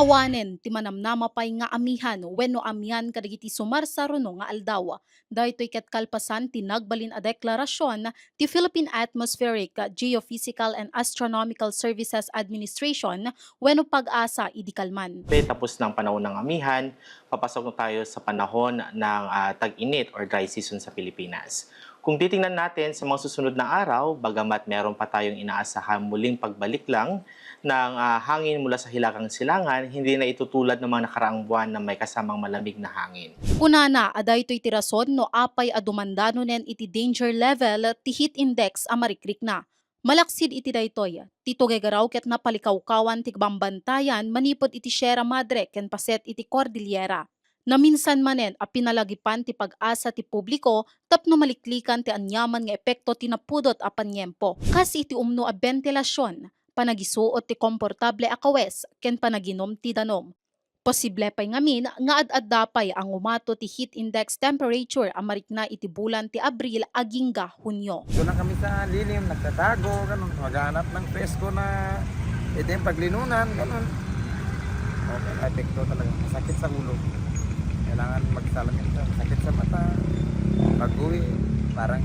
Awanen ti manamnamapay nga amihan wenno amihan kadagiti sumarsaruno nga aldaw. Daytoy ket kalpasan ti nagbalin a deklarasyon ti Philippine Atmospheric, Geophysical and Astronomical Services Administration wenno pag-asa idi kalman. Tapos ng panahon ng amihan, papasok na tayo sa panahon ng tag-init or dry season sa Pilipinas. Kung titingnan natin sa mga susunod na araw, bagamat meron pa tayong inaasahan muling pagbalik lang ng hangin mula sa Hilagang Silangan, hindi na itutulad ng mga nakaraang buwan na may kasamang malamig na hangin. Kunana, adaytoy ti rason no apay a dumandanonen iti danger level ti heat index a marikrik na. Malaksid iti daytoy, ti tugegaraw ket napalikawkawan ti bambantayan manipod iti Sierra Madre ken paset iti Cordillera. Naminsan manen a pinalagipan ti pag-asa ti publiko tapno maliklikan ti anyaman nga epekto ti napudot a panyempo. Kas iti umno a bentilasyon, panagisuot ti komportable a kawes ken panaginom ti danom. Posible pay ngamin nga ad-addapay ang umato ti heat index temperature a marikna iti bulan ti Abril agingga Hunyo. Doon lang kami sa lilim, nagtatago, ganun. Maghanap ng presko na pwede yung paglinunan, ganun. Okay, epekto talaga. Masakit sa ulo. Kailangan magsalamin sa masakit sa mata. Pag-uwi, parang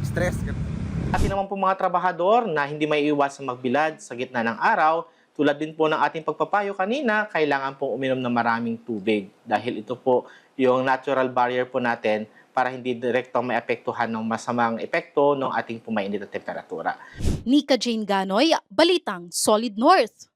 stress. Ganun. Atin naman po mga trabahador na hindi may iwasan magbilad sa gitna ng araw, tulad din po ng ating pagpapayo kanina, kailangan pong uminom ng maraming tubig dahil ito po yung natural barrier po natin para hindi direktong maapektuhan ng masamang epekto ng ating pumainit na temperatura. Nika Jane Ganoy, Balitang Solid North.